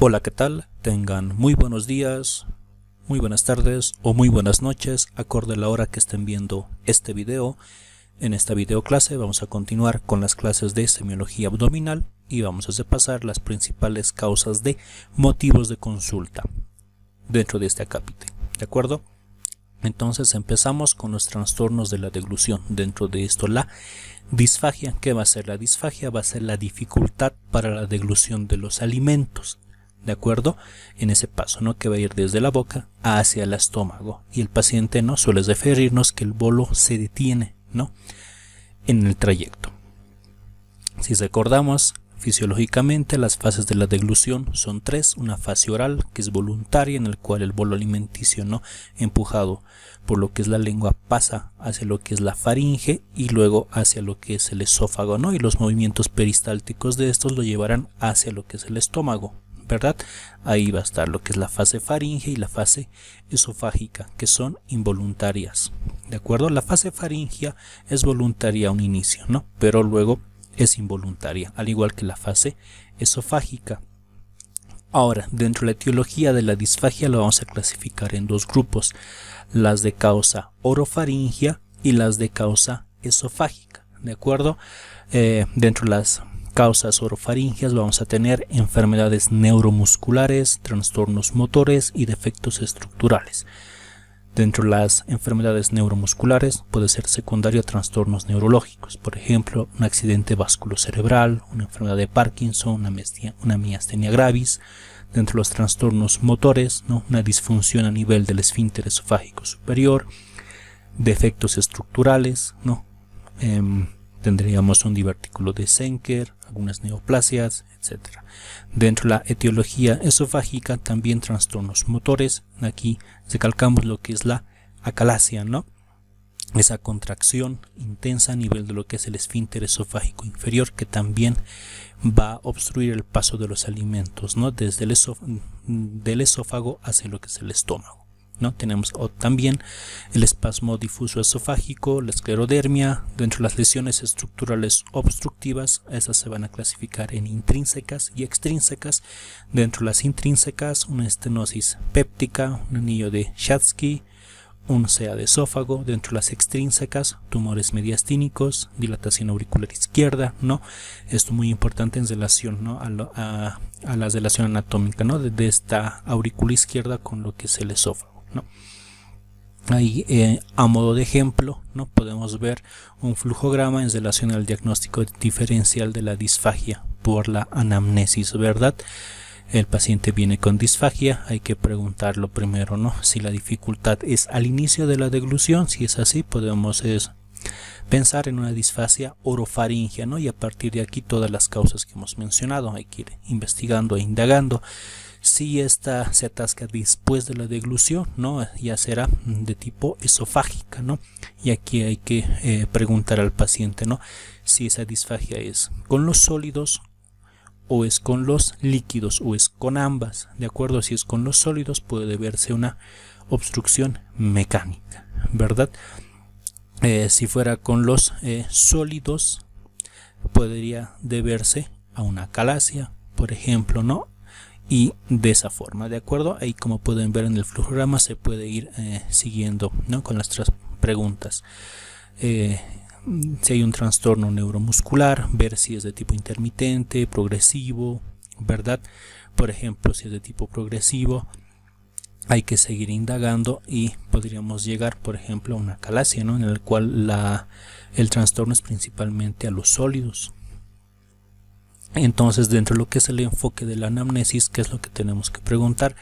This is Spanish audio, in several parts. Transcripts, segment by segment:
Hola, ¿qué tal? Tengan muy buenos días, muy buenas tardes o muy buenas noches, acorde a la hora que estén viendo este video. En esta video clase vamos a continuar con las clases de semiología abdominal y vamos a repasar las principales causas de motivos de consulta dentro de este acápite, ¿de acuerdo? Entonces empezamos con los trastornos de la deglución. Dentro de esto la disfagia. ¿Qué va a ser la disfagia? Va a ser la dificultad para la deglución de los alimentos, ¿de acuerdo? En ese paso, ¿no? Que va a ir desde la boca hacia el estómago, y el paciente no suele referirnos que el bolo se detiene, ¿no? En el trayecto. Si recordamos, fisiológicamente las fases de la deglución son tres: una fase oral, que es voluntaria, en el cual el bolo alimenticio, ¿no?, empujado por lo que es la lengua, pasa hacia lo que es la faringe y luego hacia lo que es el esófago, ¿no? Y los movimientos peristálticos de estos lo llevarán hacia lo que es el estómago, ¿verdad? Ahí va a estar lo que es la fase faringe y la fase esofágica, que son involuntarias, ¿de acuerdo? La fase faringia es voluntaria a un inicio, ¿no? Pero luego es involuntaria, al igual que la fase esofágica. Ahora, dentro de la etiología de la disfagia lo vamos a clasificar en dos grupos: las de causa orofaringia y las de causa esofágica, ¿de acuerdo? Dentro de las causas orofaringias vamos a tener enfermedades neuromusculares, trastornos motores y defectos estructurales. Dentro de las enfermedades neuromusculares puede ser secundario a trastornos neurológicos, por ejemplo, un accidente vasculocerebral, una enfermedad de Parkinson, una miastenia gravis. Dentro de los trastornos motores, ¿no?, una disfunción a nivel del esfínter esofágico superior, defectos estructurales, ¿no? Tendríamos un divertículo de Zenker, algunas neoplasias, etc. Dentro de la etiología esofágica también trastornos motores. Aquí recalcamos lo que es la acalasia, ¿no? Esa contracción intensa a nivel de lo que es el esfínter esofágico inferior, que también va a obstruir el paso de los alimentos, ¿no?, desde del esófago hacia lo que es el estómago, ¿no? Tenemos también el espasmo difuso esofágico, la esclerodermia. Dentro de las lesiones estructurales obstructivas, esas se van a clasificar en intrínsecas y extrínsecas. Dentro de las intrínsecas, una estenosis péptica, un anillo de Schatzky, un CA de esófago. Dentro de las extrínsecas, tumores mediastínicos, dilatación auricular izquierda, ¿no? Esto muy importante en relación, ¿no?, a la relación anatómica, ¿no?, de esta aurícula izquierda con lo que es el esófago, ¿no? Ahí, a modo de ejemplo, ¿no?, podemos ver un flujograma en relación al diagnóstico diferencial de la disfagia por la anamnesis, ¿verdad? El paciente viene con disfagia, hay que preguntarlo primero, ¿no?, si la dificultad es al inicio de la deglución. Si es así, podemos pensar en una disfagia orofaringia, ¿no? Y a partir de aquí todas las causas que hemos mencionado hay que ir investigando e indagando. Si esta se atasca después de la deglución, ¿no?, ya será de tipo esofágica, ¿no? Y aquí hay que preguntar al paciente, ¿no?, si esa disfagia es con los sólidos o es con los líquidos o es con ambas, ¿de acuerdo? Si es con los sólidos puede deberse una obstrucción mecánica, ¿verdad? Si fuera con los sólidos podría deberse a una acalasia, por ejemplo, ¿no? Y de esa forma, ¿de acuerdo? Ahí, como pueden ver en el flujograma, se puede ir siguiendo, ¿no?, con las tres preguntas. Si hay un trastorno neuromuscular, ver si es de tipo intermitente, progresivo, ¿verdad? Por ejemplo, si es de tipo progresivo, hay que seguir indagando y podríamos llegar, por ejemplo, a una acalasia, ¿no?, en el cual el trastorno es principalmente a los sólidos. Entonces, dentro de lo que es el enfoque de la anamnesis, ¿qué es lo que tenemos que preguntar?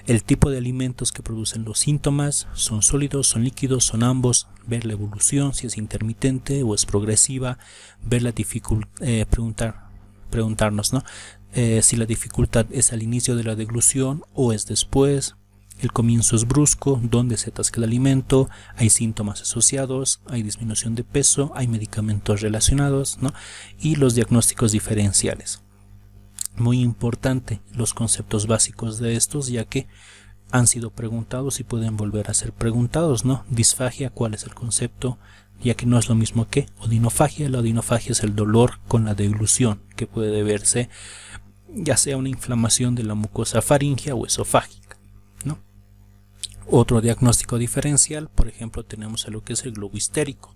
El tipo de alimentos que producen los síntomas: son sólidos, son líquidos, son ambos. Ver la evolución, si es intermitente o es progresiva. Ver la dificultad, preguntarnos, ¿no?, si la dificultad es al inicio de la deglución o es después. El comienzo es brusco, dónde se atasca el alimento, hay síntomas asociados, hay disminución de peso, hay medicamentos relacionados, ¿no? Y los diagnósticos diferenciales. Muy importante los conceptos básicos de estos, ya que han sido preguntados y pueden volver a ser preguntados, ¿no? Disfagia, ¿cuál es el concepto? Ya que no es lo mismo que odinofagia. La odinofagia es el dolor con la deglución, que puede deberse ya sea una inflamación de la mucosa faríngea o esofágica, ¿no? Otro diagnóstico diferencial, por ejemplo, tenemos a lo que es el globo histérico,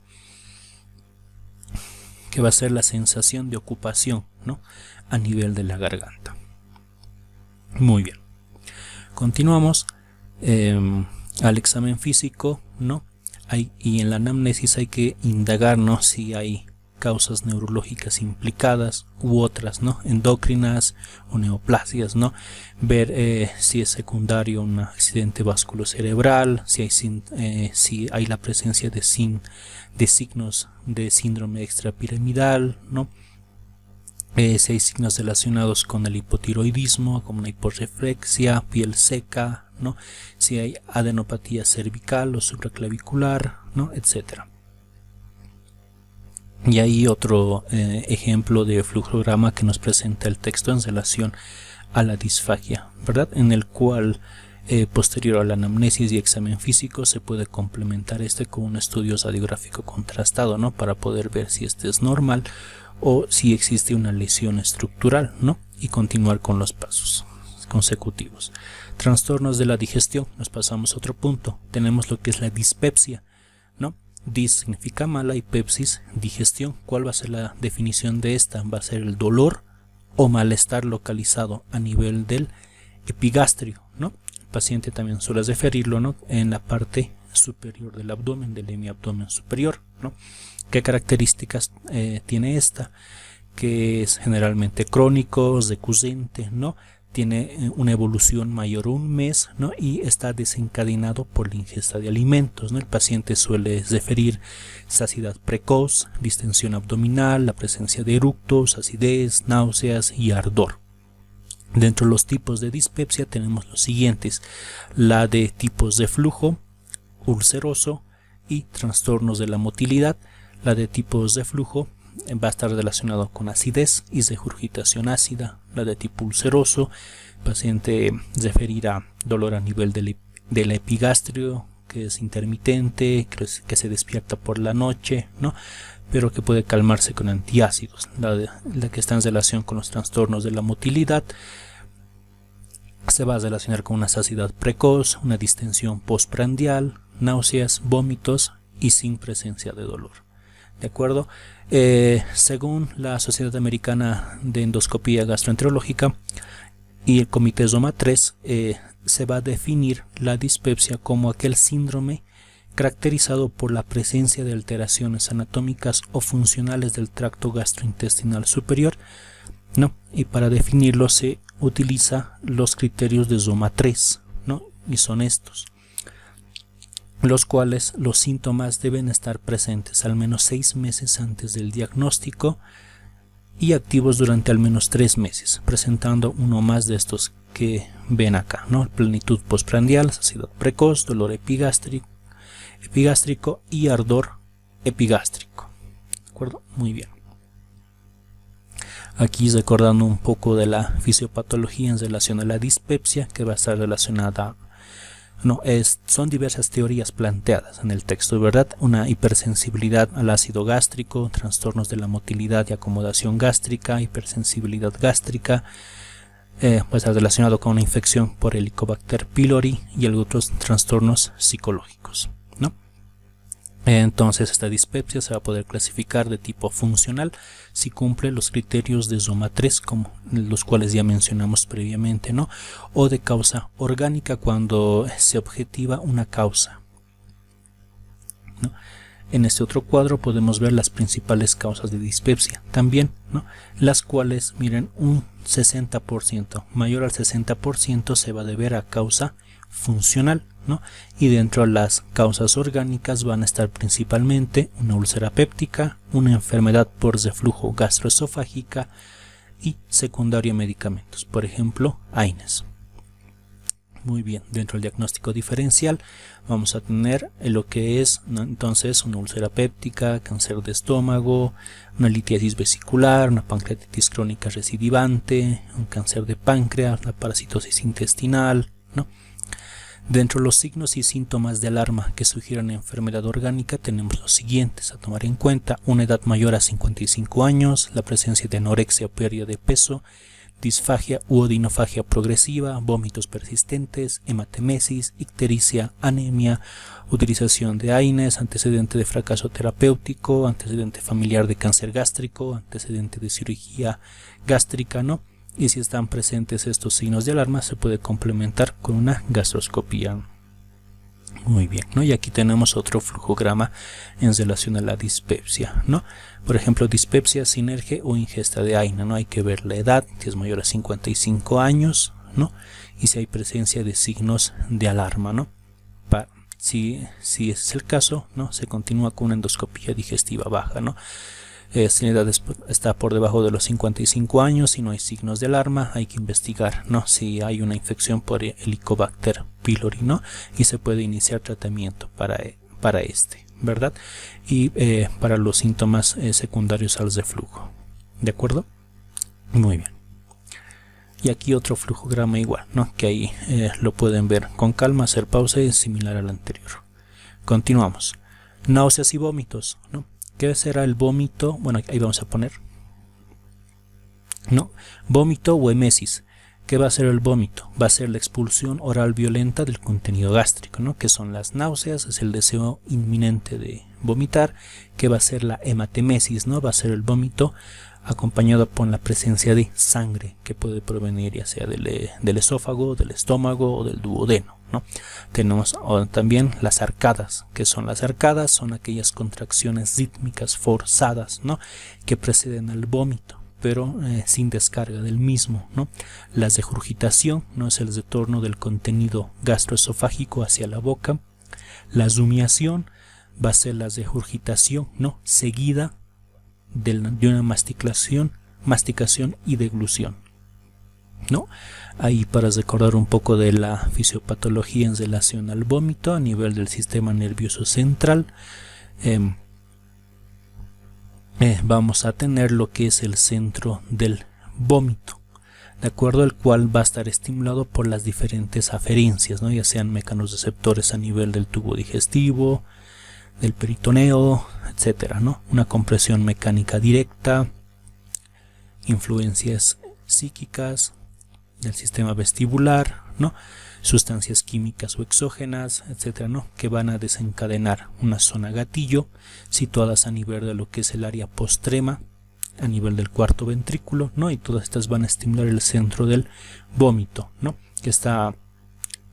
que va a ser la sensación de ocupación, ¿no?, a nivel de la garganta. Muy bien, continuamos al examen físico, ¿no? Y en la anamnesis hay que indagar, ¿no?, si hay causas neurológicas implicadas u otras, ¿no?, endocrinas o neoplasias, ¿no? Ver si es secundario un accidente vasculocerebral, si hay la presencia de signos de síndrome extrapiramidal, ¿no? Si hay signos relacionados con el hipotiroidismo, como una hiporreflexia, piel seca, ¿no? Si hay adenopatía cervical o supraclavicular, ¿no?, etcétera. Y hay otro ejemplo de flujograma que nos presenta el texto en relación a la disfagia, ¿verdad?, en el cual posterior a la anamnesis y examen físico se puede complementar con un estudio radiográfico contrastado, ¿no?, para poder ver si este es normal o si existe una lesión estructural, ¿no?, y continuar con los pasos consecutivos. Trastornos de la digestión, nos pasamos a otro punto. Tenemos lo que es la dispepsia, ¿no? Dis significa mala y pepsis, digestión. ¿Cuál va a ser la definición de esta? Va a ser el dolor o malestar localizado a nivel del epigastrio, ¿no? El paciente también suele referirlo, ¿no?, en la parte superior del abdomen, del hemiabdomen superior, ¿no? ¿Qué características tiene esta? Que es generalmente crónico, recurrente, ¿no? Tiene una evolución mayor a un mes, ¿no?, y está desencadenado por la ingesta de alimentos, ¿no? El paciente suele referir saciedad precoz, distensión abdominal, la presencia de eructos, acidez, náuseas y ardor. Dentro de los tipos de dispepsia tenemos los siguientes: la de tipos de flujo, ulceroso y trastornos de la motilidad. La de tipos de flujo va a estar relacionado con acidez y regurgitación ácida. La de tipo ulceroso, el paciente referirá dolor a nivel del epigastrio, que es intermitente, que se despierta por la noche, ¿no?, pero que puede calmarse con antiácidos. La que está en relación con los trastornos de la motilidad se va a relacionar con una saciedad precoz, una distensión postprandial, náuseas, vómitos y sin presencia de dolor. ¿De acuerdo? Según la Sociedad Americana de Endoscopía Gastroenterológica y el Comité Roma 3, se va a definir la dispepsia como aquel síndrome caracterizado por la presencia de alteraciones anatómicas o funcionales del tracto gastrointestinal superior, ¿no? Y para definirlo se utiliza los criterios de Roma 3, ¿no? Y son estos, los cuales los síntomas deben estar presentes al menos 6 meses antes del diagnóstico y activos durante al menos 3 meses, presentando uno más de estos que ven acá, ¿no? Plenitud postprandial, saciedad precoz, dolor epigástrico y ardor epigástrico. ¿De acuerdo? Muy bien. Aquí recordando un poco de la fisiopatología en relación a la dispepsia, que va a estar relacionada, son diversas teorías planteadas en el texto, ¿verdad? Una hipersensibilidad al ácido gástrico, trastornos de la motilidad y acomodación gástrica, hipersensibilidad gástrica, puede estar relacionado con una infección por Helicobacter pylori y otros trastornos psicológicos, ¿no? Entonces esta dispepsia se va a poder clasificar de tipo funcional si cumple los criterios de Roma 3, como los cuales ya mencionamos previamente, ¿no? O de causa orgánica, cuando se objetiva una causa, ¿no? En este otro cuadro podemos ver las principales causas de dispepsia también, ¿no?, las cuales, miren, un 60%, mayor al 60%, se va a deber a causa funcional, ¿no? Y dentro de las causas orgánicas van a estar principalmente una úlcera péptica, una enfermedad por reflujo gastroesofágica y secundario a medicamentos, por ejemplo, AINES. Muy bien, dentro del diagnóstico diferencial vamos a tener lo que es, ¿no?, entonces una úlcera péptica, cáncer de estómago, una litiasis vesicular, una pancreatitis crónica recidivante, un cáncer de páncreas, la parasitosis intestinal, ¿no? Dentro de los signos y síntomas de alarma que sugieren enfermedad orgánica tenemos los siguientes a tomar en cuenta: una edad mayor a 55 años, la presencia de anorexia o pérdida de peso, disfagia u odinofagia progresiva, vómitos persistentes, hematemesis, ictericia, anemia, utilización de AINES, antecedente de fracaso terapéutico, antecedente familiar de cáncer gástrico, antecedente de cirugía gástrica, ¿no? Y si están presentes estos signos de alarma, se puede complementar con una gastroscopía. Muy bien, ¿no? Y aquí tenemos otro flujograma en relación a la dispepsia, ¿no? Por ejemplo, dispepsia, sinergia o ingesta de AINE, ¿no? Hay que ver la edad, si es mayor a 55 años, ¿no? Y si hay presencia de signos de alarma, ¿no? Si ese es el caso, ¿no? Se continúa con una endoscopía digestiva baja, ¿no? Si la edad está por debajo de los 55 años y no hay signos de alarma, hay que investigar, ¿no? Si hay una infección por Helicobacter pylori, ¿no? Y se puede iniciar tratamiento para este, ¿verdad? Y para los síntomas secundarios al reflujo, ¿de acuerdo? Muy bien. Y aquí otro flujograma igual, ¿no? Que ahí lo pueden ver con calma, hacer pausa y es similar al anterior. Continuamos. Náuseas y vómitos, ¿no? ¿Qué será el vómito? Bueno, ahí vamos a poner, ¿no? Vómito o emesis. ¿Qué va a ser el vómito? Va a ser la expulsión oral violenta del contenido gástrico, ¿no? Que son las náuseas, es el deseo inminente de vomitar. ¿Qué va a ser la hematemesis, ¿no? Va a ser el vómito acompañado por la presencia de sangre que puede provenir ya sea del esófago, del estómago o del duodeno, ¿no? Tenemos también las arcadas. ¿Qué son las arcadas? Son aquellas contracciones rítmicas forzadas, ¿no? Que preceden al vómito, pero sin descarga del mismo, ¿no? La regurgitación, ¿no? Es el retorno del contenido gastroesofágico hacia la boca. La rumiación va a ser la regurgitación, ¿no? Seguida de una masticación y deglución, ¿no? Ahí para recordar un poco de la fisiopatología en relación al vómito a nivel del sistema nervioso central, vamos a tener lo que es el centro del vómito, de acuerdo al cual va a estar estimulado por las diferentes aferencias, ¿no? Ya sean mecanorreceptores a nivel del tubo digestivo, del peritoneo, etcétera, ¿no? Una compresión mecánica directa, influencias psíquicas del sistema vestibular, ¿no? Sustancias químicas o exógenas, etcétera, ¿no? Que van a desencadenar una zona gatillo situadas a nivel de lo que es el área postrema, a nivel del cuarto ventrículo, ¿no? Y todas estas van a estimular el centro del vómito, ¿no? Que está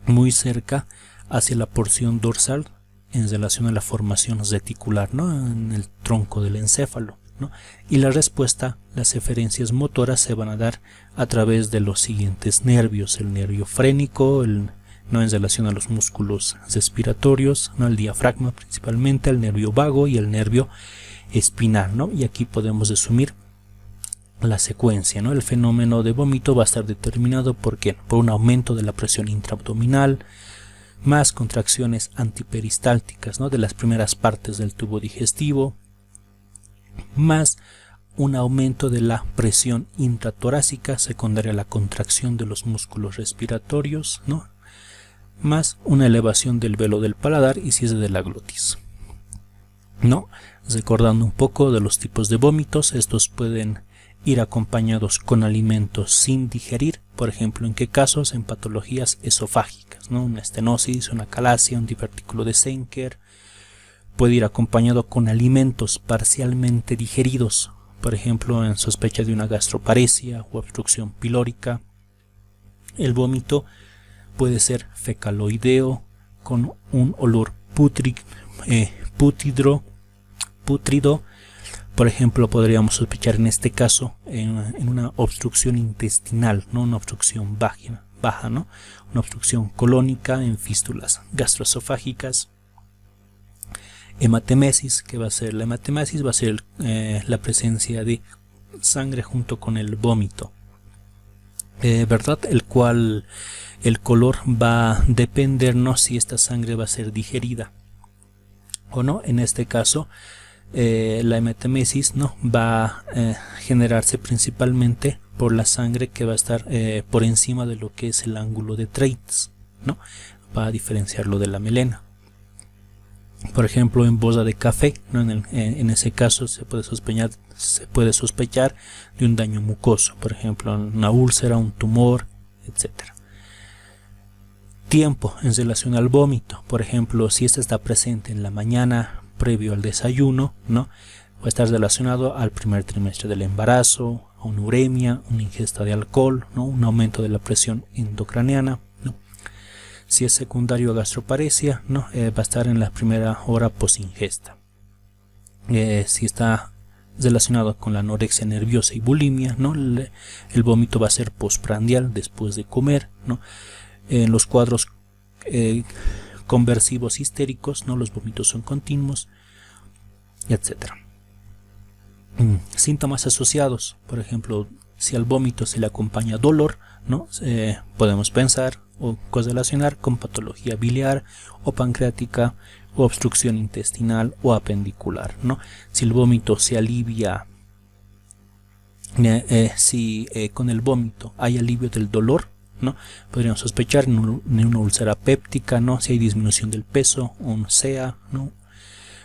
muy cerca hacia la porción dorsal en relación a la formación reticular, ¿no? En el tronco del encéfalo, ¿no? Y la respuesta, las eferencias motoras se van a dar a través de los siguientes nervios: el nervio frénico, ¿no? En relación a los músculos respiratorios, ¿no? El diafragma principalmente, el nervio vago y el nervio espinal, ¿no? Y aquí podemos resumir la secuencia, ¿no? El fenómeno de vómito va a estar determinado por un aumento de la presión intraabdominal, más contracciones antiperistálticas, ¿no? De las primeras partes del tubo digestivo, más un aumento de la presión intratorácica secundaria a la contracción de los músculos respiratorios, ¿no? Más una elevación del velo del paladar y cierre de la glotis, ¿no? Recordando un poco de los tipos de vómitos, estos pueden ir acompañados con alimentos sin digerir, por ejemplo, ¿en qué casos? En patologías esofágicas, ¿no? Una estenosis, una calasia, un divertículo de Senker. Puede ir acompañado con alimentos parcialmente digeridos, por ejemplo, en sospecha de una gastroparesia o obstrucción pilórica. El vómito puede ser fecaloideo con un olor pútrido. Por ejemplo, podríamos sospechar en este caso en una obstrucción intestinal, no una obstrucción baja, ¿no? Una obstrucción colónica en fístulas gastroesofágicas. Hematemesis, ¿qué va a ser? La hematemesis va a ser la presencia de sangre junto con el vómito, ¿verdad? El cual el color va a depender, ¿no? Si esta sangre va a ser digerida o no. En este caso, la hematemesis, ¿no? Va a generarse principalmente por la sangre que va a estar por encima de lo que es el ángulo de Treitz, ¿no? Va a diferenciarlo de la melena. por ejemplo en boza de café, ¿no? En ese caso se puede sospechar de un daño mucoso, por ejemplo una úlcera, un tumor, etcétera. Tiempo en relación al vómito, por ejemplo si este está presente en la mañana previo al desayuno, ¿no? Puede estar relacionado al primer trimestre del embarazo, a una uremia, una ingesta de alcohol, ¿no? Un aumento de la presión endocraniana, ¿no? Si es secundario a gastroparesia, ¿no? Va a estar en la primera hora post ingesta. Si está relacionado con la anorexia nerviosa y bulimia, ¿no? El vómito va a ser postprandial, después de comer, ¿no? En los cuadros conversivos histéricos, ¿no? Los vómitos son continuos, etcétera. Síntomas asociados, por ejemplo, si al vómito se le acompaña dolor, ¿no? Podemos pensar o correlacionar con patología biliar o pancreática o obstrucción intestinal o apendicular, ¿no? Si el vómito se alivia, si con el vómito hay alivio del dolor, ¿no? Podríamos sospechar en una úlcera péptica, ¿no? Si hay disminución del peso, un SEA, ¿no?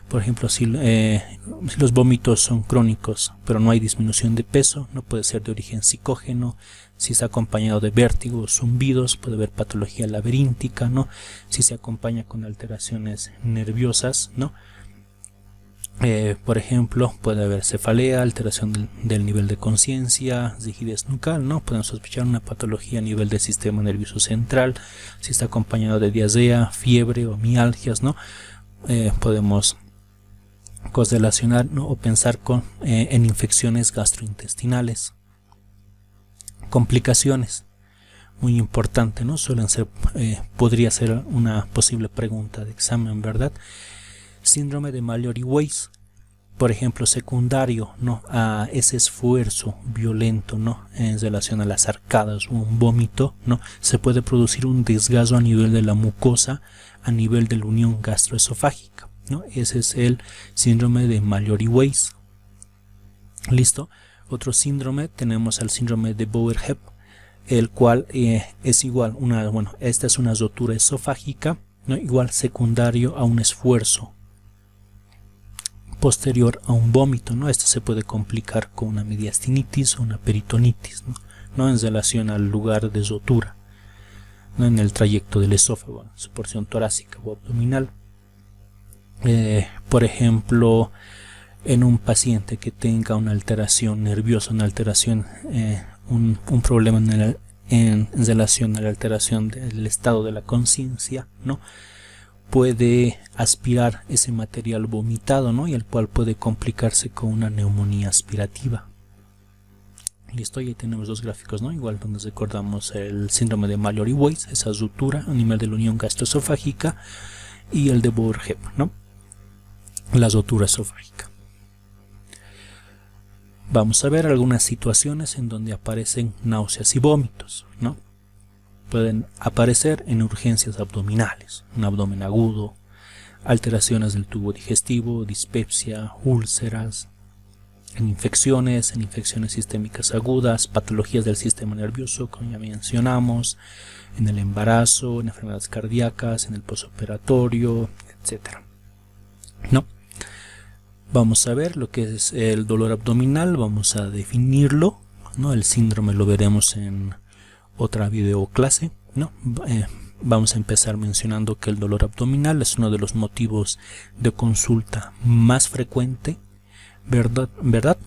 Por ejemplo, si los vómitos son crónicos pero no hay disminución de peso, no puede ser de origen psicógeno. Si está acompañado de vértigos, zumbidos, puede haber patología laberíntica, ¿no? Si se acompaña con alteraciones nerviosas, ¿no? Por ejemplo, puede haber cefalea, alteración del nivel de conciencia, rigidez nucal, ¿no? Podemos sospechar una patología a nivel del sistema nervioso central. Si está acompañado de diarrea, fiebre o mialgias, ¿no? Podemos correlacionar, ¿no? O pensar en infecciones gastrointestinales. Complicaciones, muy importante, ¿no? Suelen ser, podría ser una posible pregunta de examen, ¿verdad? Síndrome de Mallory-Weiss, por ejemplo, secundario, ¿no? A ese esfuerzo violento, ¿no? En relación a las arcadas o un vómito, ¿no? Se puede producir un desgazo a nivel de la mucosa, a nivel de la unión gastroesofágica, ¿no? Ese es el síndrome de Mallory-Weiss. ¿Listo? Otro síndrome, tenemos el síndrome de Boerhaave, el cual es igual, esta es una rotura esofágica, ¿no? Igual secundario a un esfuerzo posterior a un vómito, ¿no? Este se puede complicar con una mediastinitis o una peritonitis, ¿no? En relación al lugar de rotura, ¿no? En el trayecto del esófago, en su porción torácica o abdominal. Por ejemplo, en un paciente que tenga una alteración nerviosa, una alteración, un problema en relación a la alteración del estado de la conciencia, ¿no? Puede aspirar ese material vomitado, ¿no? Y el cual puede complicarse con una neumonía aspirativa. Listo, y ahí tenemos dos gráficos, ¿no? Igual donde recordamos el síndrome de Mallory-Weiss, esa rotura a nivel de la unión gastroesofágica, y el de Boerhaave, ¿no? La rotura esofágica. Vamos a ver algunas situaciones en donde aparecen náuseas y vómitos, ¿no? Pueden aparecer en urgencias abdominales, un abdomen agudo, alteraciones del tubo digestivo, dispepsia, úlceras, en infecciones sistémicas agudas, patologías del sistema nervioso, como ya mencionamos, en el embarazo, en enfermedades cardíacas, en el posoperatorio, etc. ¿No? Vamos a ver lo que es el dolor abdominal, vamos a definirlo, ¿no? El síndrome lo veremos en otra video clase, ¿no? Vamos a empezar mencionando que el dolor abdominal es uno de los motivos de consulta más frecuente, ¿verdad?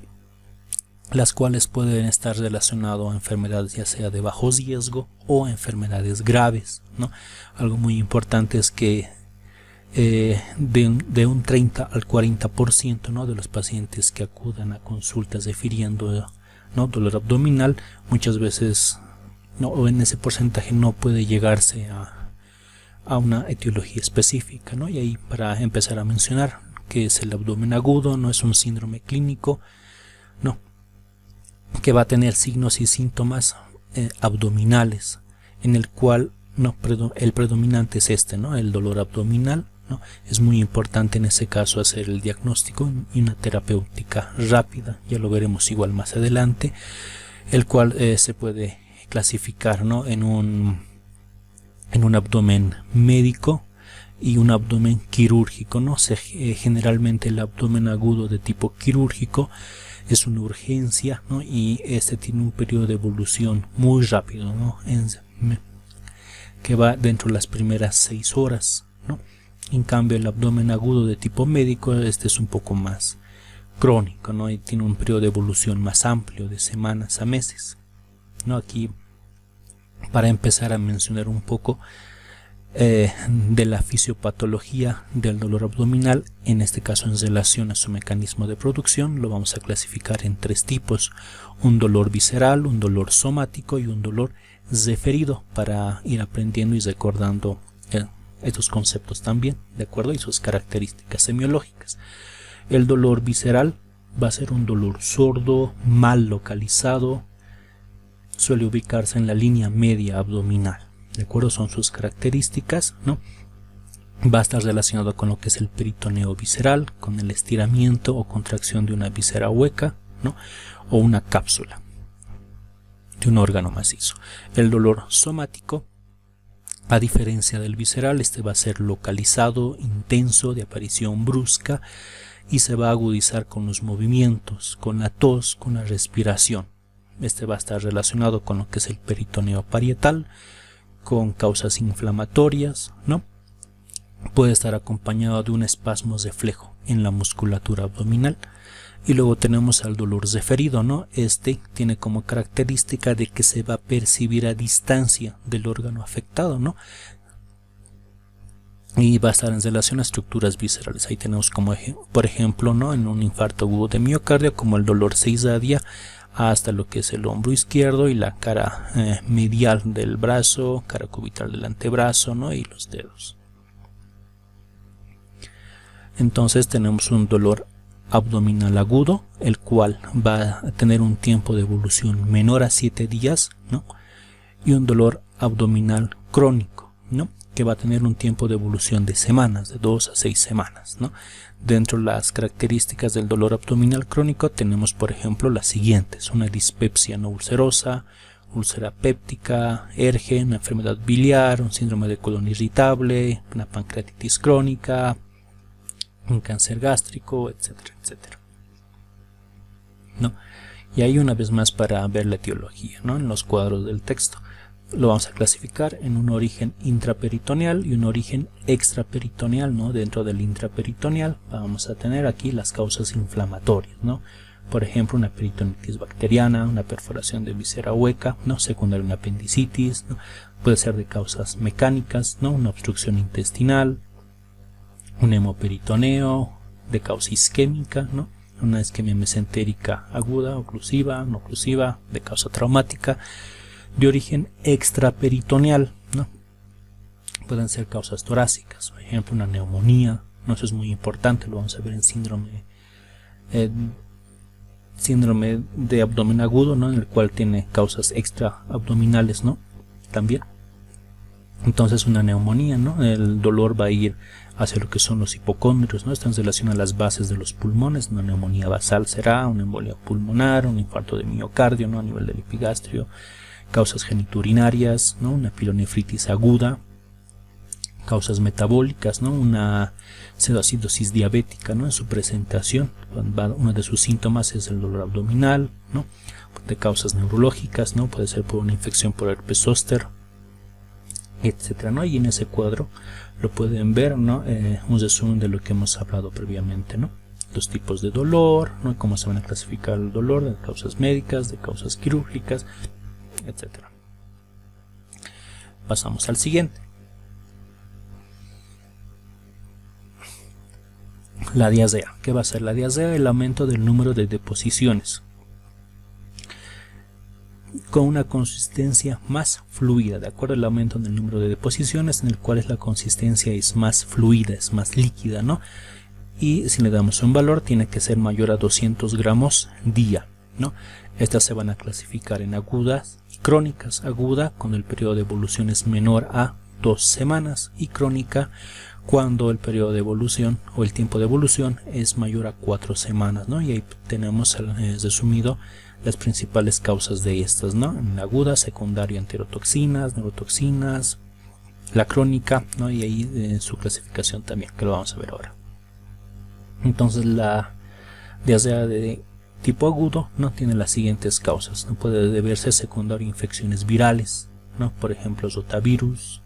Las cuales pueden estar relacionadas a enfermedades ya sea de bajo riesgo o a enfermedades graves, ¿no? Algo muy importante es que de un 30 al 40%, ¿no? De los pacientes que acudan a consultas refiriendo, ¿no? dolor abdominal, muchas veces o en ese porcentaje no puede llegarse a una etiología específica, ¿no? Y ahí para empezar a mencionar que es el abdomen agudo, no es un síndrome clínico, no, que va a tener signos y síntomas abdominales, en el cual el predominante es este, ¿no? El dolor abdominal, ¿no? Es muy importante en ese caso hacer el diagnóstico y una terapéutica rápida, ya lo veremos igual más adelante, el cual se puede clasificar, ¿no? en un abdomen médico, y un abdomen quirúrgico, ¿no? Generalmente el abdomen agudo de tipo quirúrgico es una urgencia, ¿no? Y este tiene un periodo de evolución muy rápido, ¿no? Que va dentro de las primeras 6 horas, ¿no? En cambio el abdomen agudo de tipo médico, este es un poco más crónico, ¿no? Y tiene un periodo de evolución más amplio, de semanas a meses, ¿no? Aquí, para empezar a mencionar un poco de la fisiopatología del dolor abdominal, en este caso en relación a su mecanismo de producción, lo vamos a clasificar en 3 tipos: un dolor visceral, un dolor somático y un dolor referido, para ir aprendiendo y recordando estos conceptos también, ¿de acuerdo? Y sus características semiológicas. El dolor visceral va a ser un dolor sordo, mal localizado, suele ubicarse en la línea media abdominal, ¿de acuerdo? Son sus características, ¿no? Va a estar relacionado con lo que es el peritoneo visceral, con el estiramiento o contracción de una víscera hueca, ¿no? O una cápsula de un órgano macizo. El dolor somático, a diferencia del visceral, este va a ser localizado, intenso, de aparición brusca, y se va a agudizar con los movimientos, con la tos, con la respiración. Este va a estar relacionado con lo que es el peritoneo parietal, con causas inflamatorias, ¿no? Puede estar acompañado de un espasmo reflejo en la musculatura abdominal. Y luego tenemos al dolor referido, ¿no? Este tiene como característica de que se va a percibir a distancia del órgano afectado, ¿no? Y va a estar en relación a estructuras viscerales. Ahí tenemos como por ejemplo, ¿no? En un infarto agudo de miocardio, como el dolor se irradia hasta lo que es el hombro izquierdo y la cara medial del brazo, cara cubital del antebrazo, ¿no? Y los dedos. Entonces tenemos un dolor abdominal agudo, el cual va a tener un tiempo de evolución menor a 7 días, ¿no? Y un dolor abdominal crónico, ¿no? Que va a tener un tiempo de evolución de semanas, de 2 a 6 semanas, ¿no? Dentro de las características del dolor abdominal crónico tenemos, por ejemplo, las siguientes: una dispepsia no ulcerosa, úlcera péptica, ERGE, una enfermedad biliar, un síndrome de colon irritable, una pancreatitis crónica, un cáncer gástrico, etcétera, etcétera, ¿no? Y ahí, una vez más, para ver la etiología, ¿no? En los cuadros del texto lo vamos a clasificar en un origen intraperitoneal y un origen extraperitoneal, ¿no? Dentro del intraperitoneal vamos a tener aquí las causas inflamatorias, ¿no? Por ejemplo, una peritonitis bacteriana, una perforación de víscera hueca, ¿no? Secundaria a una apendicitis, ¿no? Puede ser de causas mecánicas, ¿no? Una obstrucción intestinal, un hemoperitoneo de causa isquémica, ¿no? Una isquemia mesentérica aguda, oclusiva, no oclusiva, de causa traumática. De origen extraperitoneal, ¿no? Pueden ser causas torácicas, por ejemplo una neumonía, ¿no? Eso es muy importante, lo vamos a ver en síndrome de abdomen agudo, ¿no? En el cual tiene causas extraabdominales, ¿no? También. Entonces una neumonía, ¿no? El dolor va a ir hacia lo que son los hipocondrios, ¿no? Está en relación a las bases de los pulmones. Una neumonía basal será una embolia pulmonar, un infarto de miocardio, ¿no? A nivel del epigastrio, causas geniturinarias, ¿no? Una pielonefritis aguda, causas metabólicas, ¿no? Una pseudoacidosis diabética, ¿no? En su presentación, uno de sus síntomas es el dolor abdominal, ¿no? De causas neurológicas, ¿no? Puede ser por una infección por herpes zóster, etcétera, ¿no? Y en ese cuadro lo pueden ver, ¿no? Un resumen de lo que hemos hablado previamente, ¿no? Los tipos de dolor, ¿no? Cómo se van a clasificar el dolor, de causas médicas, de causas quirúrgicas, etcétera. Pasamos al siguiente. La diarrea. ¿Qué va a ser la diarrea? El aumento del número de deposiciones con una consistencia más fluida, de acuerdo al aumento en el número de deposiciones, en el cual la consistencia es más fluida, es más líquida, ¿no? Y si le damos un valor, tiene que ser mayor a 200 gramos día, ¿no? Estas se van a clasificar en agudas y crónicas. Aguda, cuando el periodo de evolución es menor a 2 semanas, y crónica, cuando el periodo de evolución o el tiempo de evolución es mayor a 4 semanas, ¿no? Y ahí tenemos resumido las principales causas de estas, ¿no? En aguda, secundario, enterotoxinas, neurotoxinas, la crónica, ¿no? Y ahí su clasificación también, que lo vamos a ver ahora. Entonces la diarrea de tipo agudo no tiene las siguientes causas, no puede deberse secundario a infecciones virales, ¿no? Por ejemplo rotavirus,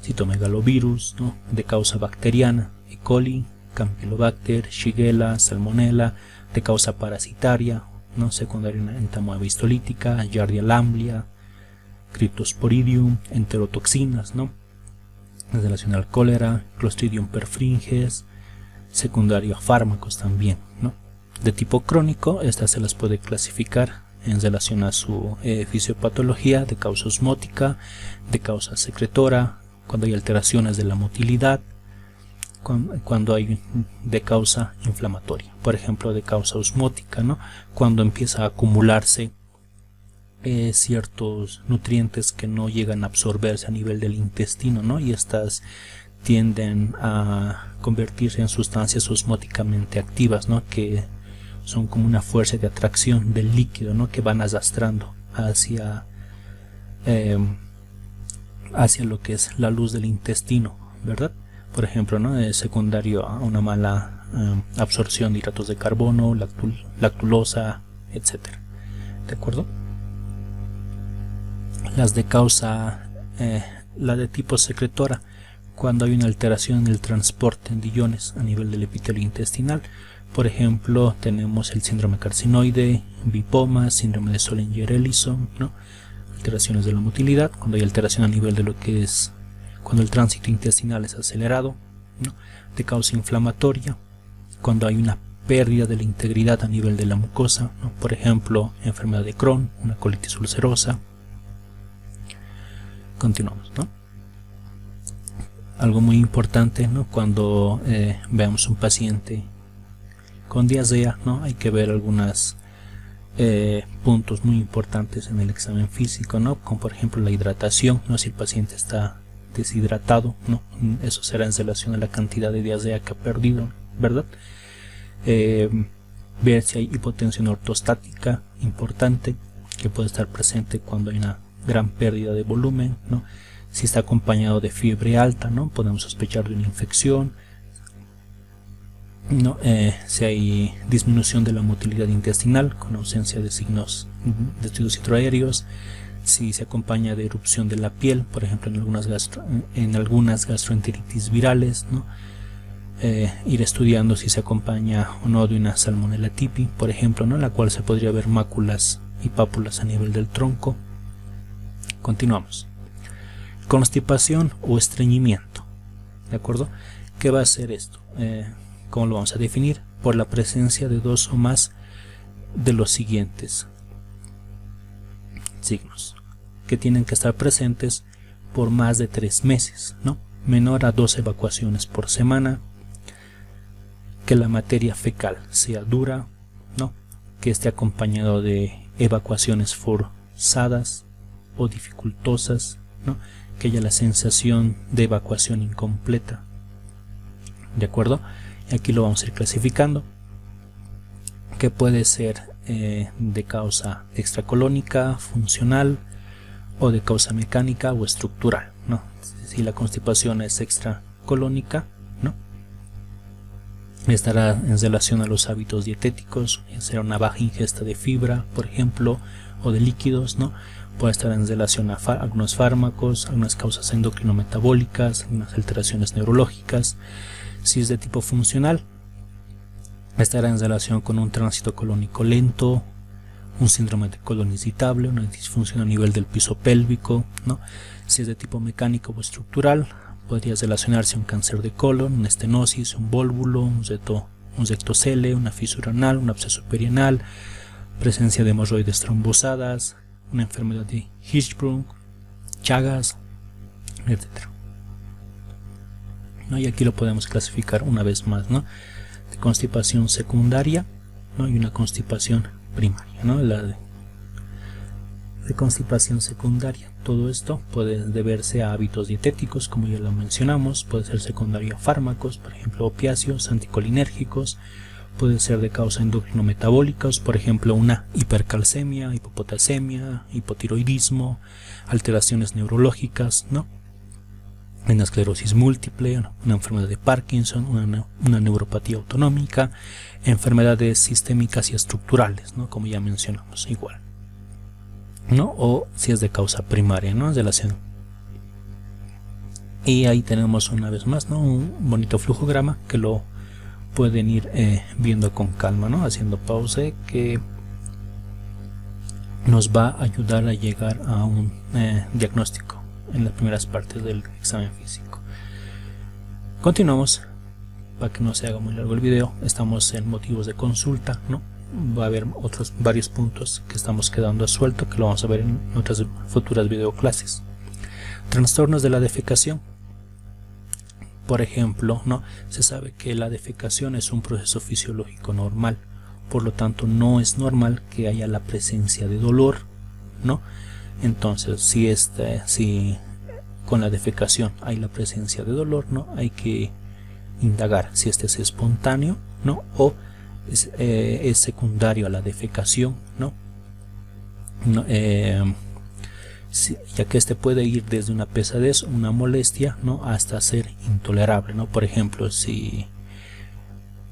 citomegalovirus, ¿no? De causa bacteriana, E. coli, Campylobacter, Shigella, Salmonella, de causa parasitaria, ¿no? Secundario a entamoeba histolítica, Giardia lamblia, Cryptosporidium, enterotoxinas, ¿no? En relación al cólera, Clostridium perfringens, secundario a fármacos también, ¿no? De tipo crónico, estas se las puede clasificar en relación a su fisiopatología, de causa osmótica, de causa secretora, cuando hay alteraciones de la motilidad, cuando hay de causa inflamatoria, por ejemplo de causa osmótica, ¿no? Cuando empieza a acumularse ciertos nutrientes que no llegan a absorberse a nivel del intestino, ¿no? Y estas tienden a convertirse en sustancias osmóticamente activas, ¿no? Que son como una fuerza de atracción del líquido, ¿no? Que van arrastrando hacia lo que es la luz del intestino, ¿verdad? Por ejemplo, ¿no? Es secundario a una mala absorción de hidratos de carbono, lactulosa, etcétera. ¿De acuerdo? Las de causa, la de tipo secretora, cuando hay una alteración en el transporte de iones a nivel del epitelio intestinal. Por ejemplo, tenemos el síndrome carcinoide, Bipoma, síndrome de Zollinger-Ellison, ¿no? Alteraciones de la motilidad, cuando hay alteración a nivel de lo que es, cuando el tránsito intestinal es acelerado, ¿no? De causa inflamatoria, cuando hay una pérdida de la integridad a nivel de la mucosa, ¿no? Por ejemplo, enfermedad de Crohn, una colitis ulcerosa. Continuamos, ¿no? Algo muy importante, ¿no? Cuando veamos un paciente con diarrea, ¿no? Hay que ver algunos puntos muy importantes en el examen físico, ¿no? Como por ejemplo la hidratación, ¿no? Si el paciente está deshidratado, ¿no? Eso será en relación a la cantidad de diarrea que ha perdido, ¿verdad? Ver si hay hipotensión ortostática importante, que puede estar presente cuando hay una gran pérdida de volumen, ¿no? Si está acompañado de fiebre alta, ¿no? Podemos sospechar de una infección, ¿no? Si hay disminución de la motilidad intestinal con ausencia de signos de estudios intraaéreos, si se acompaña de erupción de la piel, por ejemplo en algunas gastroenteritis virales, ¿no? Ir estudiando si se acompaña o no de una Salmonella typhi, por ejemplo, ¿no? En la cual se podría ver máculas y pápulas a nivel del tronco. Continuamos. Constipación o estreñimiento, ¿de acuerdo? ¿Qué va a ser esto? ¿Cómo lo vamos a definir? Por la presencia de dos o más de los siguientes signos, que tienen que estar presentes por más de 3 meses, ¿no? Menor a 2 evacuaciones por semana, que la materia fecal sea dura, ¿no? Que esté acompañado de evacuaciones forzadas o dificultosas, ¿no? Que haya la sensación de evacuación incompleta, ¿de acuerdo? Y aquí lo vamos a ir clasificando, que puede ser de causa extracolónica, funcional, o de causa mecánica o estructural, ¿no? Si la constipación es extracolónica, ¿no? Estará en relación a los hábitos dietéticos, será una baja ingesta de fibra, por ejemplo, o de líquidos, ¿no? Puede estar en relación a algunos fármacos, algunas causas endocrinometabólicas, algunas alteraciones neurológicas. Si es de tipo funcional, estará en relación con un tránsito colónico lento, un síndrome de colon irritable, una disfunción a nivel del piso pélvico, ¿no? Si es de tipo mecánico o estructural, podría relacionarse a un cáncer de colon, una estenosis, un vólvulo, un rectocele, una fisura anal, un absceso perianal, presencia de hemorroides trombosadas, una enfermedad de Hirschsprung, Chagas, etc. ¿No? Y aquí lo podemos clasificar una vez más, ¿no? De constipación secundaria, ¿no? Y una constipación primaria, ¿no? La de constipación secundaria, todo esto puede deberse a hábitos dietéticos, como ya lo mencionamos, puede ser secundario a fármacos, por ejemplo opiáceos, anticolinérgicos, puede ser de causa endocrinometabólicos, por ejemplo una hipercalcemia, hipopotasemia, hipotiroidismo, alteraciones neurológicas, ¿no? una esclerosis múltiple, una enfermedad de Parkinson, una neuropatía autonómica, enfermedades sistémicas y estructurales, ¿no? Como ya mencionamos, igual, ¿no? O si es de causa primaria, ¿no? De la seno. Y ahí tenemos una vez más, ¿no? Un bonito flujograma que lo pueden ir viendo con calma, ¿no? Haciendo pausa, que nos va a ayudar a llegar a un diagnóstico en las primeras partes del examen físico. Continuamos, para que no se haga muy largo el video. Estamos en motivos de consulta, ¿no? Va a haber varios puntos que estamos quedando a suelto, que lo vamos a ver en otras futuras videoclases. Trastornos de la defecación. Por ejemplo, ¿no? Se sabe que la defecación es un proceso fisiológico normal, por lo tanto no es normal que haya la presencia de dolor, ¿no? Entonces, si con la defecación hay la presencia de dolor, ¿no? Hay que indagar si este es espontáneo, ¿no? O es secundario a la defecación, ¿no? Ya que este puede ir desde una pesadez, una molestia, ¿no? Hasta ser intolerable, ¿no? Por ejemplo, si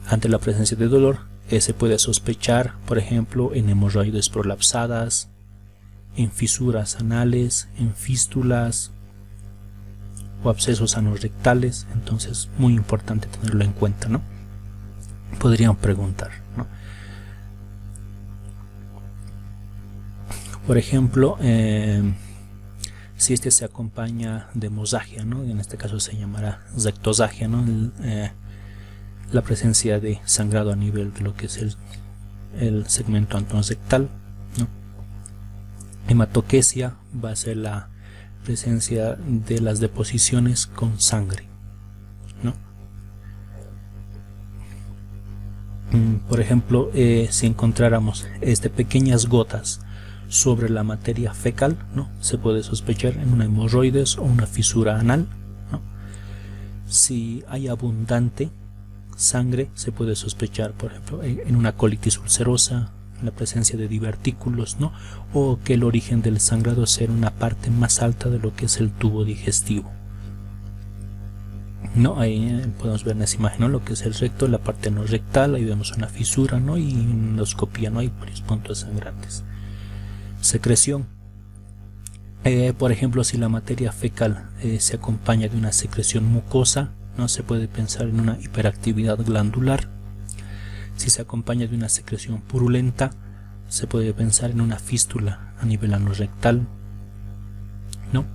ante la presencia de dolor se puede sospechar, por ejemplo, en hemorroides prolapsadas, en fisuras anales, en fístulas o abscesos anorrectales. Entonces, muy importante tenerlo en cuenta, ¿no? Podrían preguntar, ¿no? Por ejemplo, si este se acompaña de hemosagia, ¿no? En este caso se llamará sectosagia, ¿no? La presencia de sangrado a nivel de lo que es el segmento antonorectal, ¿no? Hematoquesia va a ser la presencia de las deposiciones con sangre, ¿no? Por ejemplo, si encontráramos pequeñas gotas sobre la materia fecal, ¿no? Se puede sospechar en una hemorroides o una fisura anal, ¿no? Si hay abundante sangre, se puede sospechar, por ejemplo, en una colitis ulcerosa, la presencia de divertículos, ¿no? O que el origen del sangrado sea en una parte más alta de lo que es el tubo digestivo, ¿no? Ahí podemos ver en esa imagen, ¿no? Lo que es el recto, la parte no rectal, ahí vemos una fisura, ¿no? Y en endoscopía, ¿no? Hay varios puntos sangrantes. Secreción. Por ejemplo, si la materia fecal se acompaña de una secreción mucosa, ¿no? Se puede pensar en una hiperactividad glandular. Si se acompaña de una secreción purulenta, se puede pensar en una fístula a nivel anorrectal, ¿no?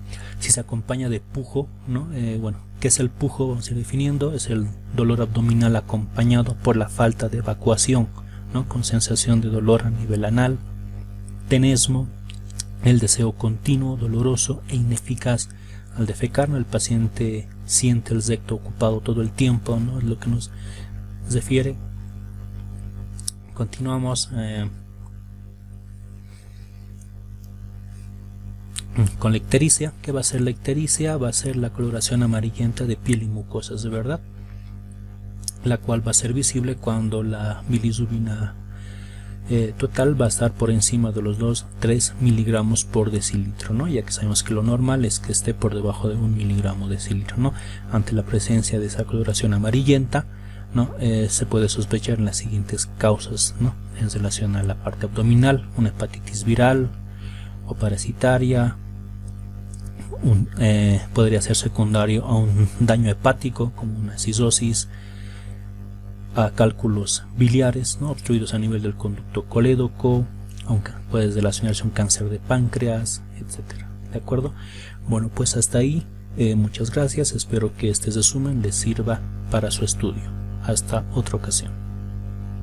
Si se acompaña de pujo, ¿no? Bueno, ¿qué es el pujo? Vamos a ir definiendo. Es el dolor abdominal acompañado por la falta de evacuación, ¿no? Con sensación de dolor a nivel anal. Tenesmo, el deseo continuo, doloroso e ineficaz al defecar, ¿no? El paciente siente el recto ocupado todo el tiempo, ¿no? Es lo que nos refiere. Continuamos con la ictericia. ¿Qué va a ser la ictericia? Va a ser la coloración amarillenta de piel y mucosas, de verdad, la cual va a ser visible cuando la bilirrubina total va a estar por encima de los 2-3 miligramos por decilitro, ¿no? Ya que sabemos que lo normal es que esté por debajo de 1 miligramo decilitro, ¿no? Ante la presencia de esa coloración amarillenta, ¿no? Se puede sospechar en las siguientes causas, ¿no? En relación a la parte abdominal: una hepatitis viral o parasitaria, podría ser secundario a un daño hepático como una cirrosis, a cálculos biliares, ¿no? Obstruidos a nivel del conducto colédoco, aunque puede relacionarse a un cáncer de páncreas, etcétera. ¿De acuerdo? Bueno, pues hasta ahí. Muchas gracias. Espero que este resumen les sirva para su estudio. Hasta otra ocasión.